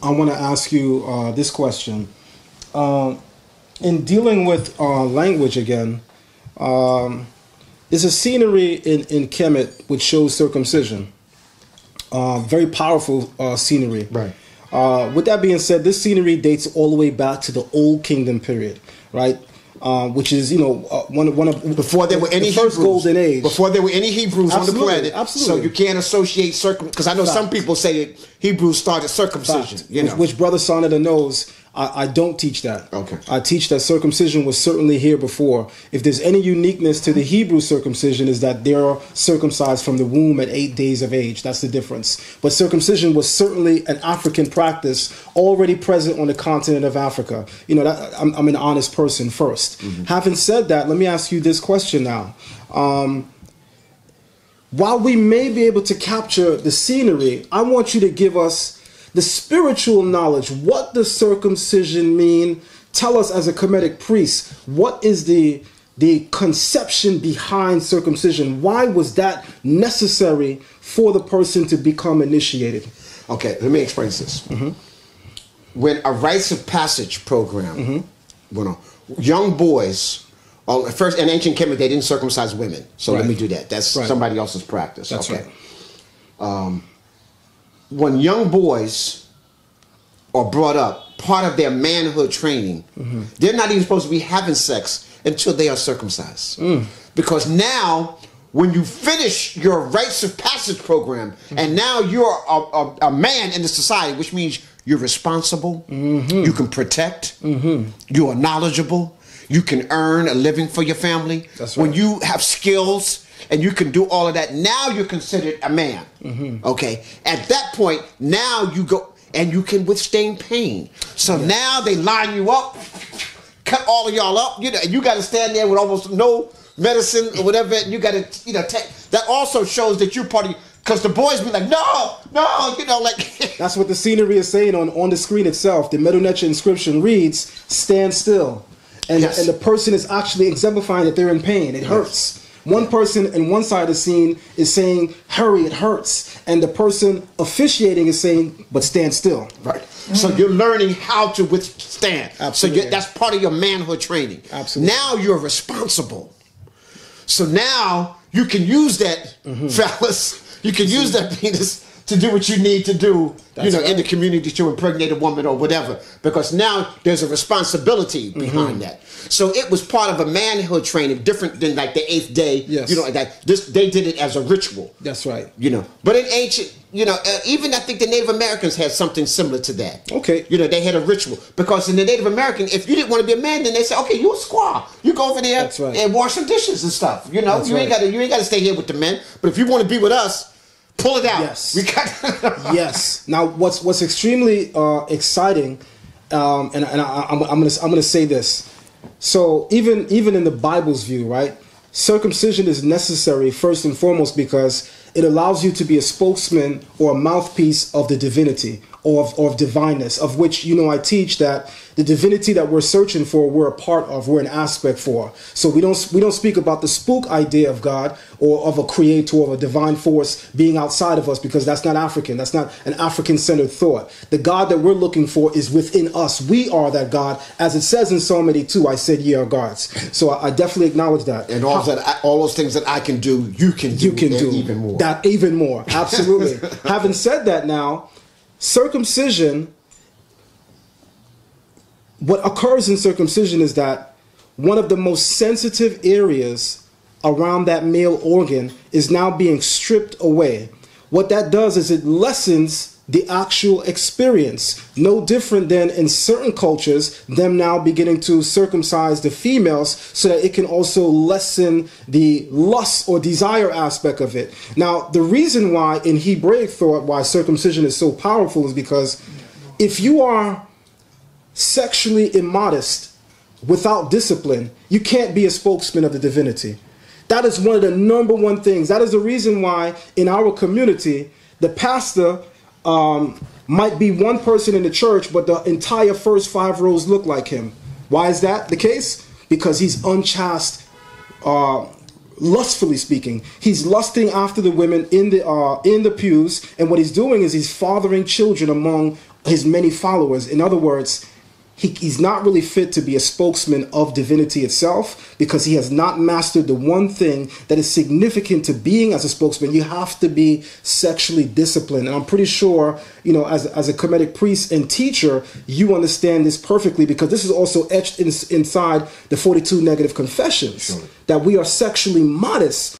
I want to ask you this question. In dealing with language again, there's a scenery in Kemet which shows circumcision. Very powerful scenery. Right. With that being said, this scenery dates all the way back to the Old Kingdom period, right? Which is, one of before there were any first Hebrews, golden age. Before there were any Hebrews on the planet, absolutely. So you can't associate because I know some people say that Hebrews started circumcision. Which Brother Sonata knows. I don't teach that. Okay. I teach that circumcision was certainly here before. If there's any uniqueness to the Hebrew circumcision, is that they're circumcised from the womb at 8 days of age. That's the difference. But circumcision was certainly an African practice already present on the continent of Africa. I'm an honest person first. Mm-hmm. Having said that, let me ask you this question now. While we may be able to capture the scenery, I want you to give us the spiritual knowledge. What does circumcision mean? Tell us, as a Kemetic priest, what is the conception behind circumcision? Why was that necessary for the person to become initiated? Okay, let me explain this. Mm-hmm. When a rites of passage program, young boys, first in ancient Kemet, they didn't circumcise women. So let me do that. That's somebody else's practice. That's right. When young boys are brought up, part of their manhood training, they're not even supposed to be having sex until they are circumcised. Because now, when you finish your rites of passage program, and now you're a man in the society, which means you're responsible, you can protect, you are knowledgeable, you can earn a living for your family. That's right. When you have skills, and you can do all of that, now you're considered a man. Okay? At that point, now you go, and you can withstand pain. So now they line you up, cut all of y'all up, and you got to stand there with almost no medicine or whatever, and you got to, take. That also shows that you're part of, because the boys be like, no, like. That's what the scenery is saying on the screen itself. The Medu Neter inscription reads, stand still. And the person is actually exemplifying that they're in pain. It hurts. One person in one side of the scene is saying, hurry, it hurts. And the person officiating is saying, but stand still. Right. So you're learning how to withstand. Absolutely. So that's part of your manhood training. Absolutely. Now you're responsible. So now you can use that, fellas, you can use that penis to do what you need to do, in the community to impregnate a woman or whatever. Because now there's a responsibility behind that. So it was part of a manhood training, different than like the 8th day. Yes. They did it as a ritual. That's right. But in ancient, even I think the Native Americans had something similar to that. Okay. They had a ritual. Because in the Native American, if you didn't want to be a man, then they said, okay, you're a squaw. You go over there and wash some dishes and stuff. You ain't got to stay here with the men. But if you want to be with us, pull it out. Yes. Yes. Now, what's extremely exciting, and I'm gonna say this. So even in the Bible's view, right, circumcision is necessary first and foremost because it allows you to be a spokesman or a mouthpiece of the divinity or of divineness, of which, I teach that the divinity that we're searching for, we're a part of, we're an aspect for. So we don't speak about the spook idea of God or of a creator or a divine force being outside of us, because that's not African. That's not an African-centered thought. The God that we're looking for is within us. We are that God. As it says in Psalm 82, I said, ye are gods. So I definitely acknowledge that. And all those things that I can do, you can do even more. That even more. Absolutely. Having said that now, circumcision, what occurs in circumcision is that one of the most sensitive areas around that male organ is now being stripped away. What that does is it lessens the actual experience. No different than in certain cultures, them now beginning to circumcise the females so that it can also lessen the lust or desire aspect of it. Now, the reason why in Hebraic thought, why circumcision is so powerful is because if you are sexually immodest without discipline, you can't be a spokesman of the divinity. That is one of the #1 things. That is the reason why in our community, the pastor might be one person in the church, but the entire first 5 rows look like him. Why is that the case? Because he's unchaste, lustfully speaking. He's lusting after the women in the pews, and what he's doing is he's fathering children among his many followers. In other words, he's not really fit to be a spokesman of divinity itself, because he has not mastered the one thing that is significant to being as a spokesman. You have to be sexually disciplined. And I'm pretty sure, you know, as a Kemetic priest and teacher, you understand this perfectly, because this is also etched inside the 42 negative confessions, that we are sexually modest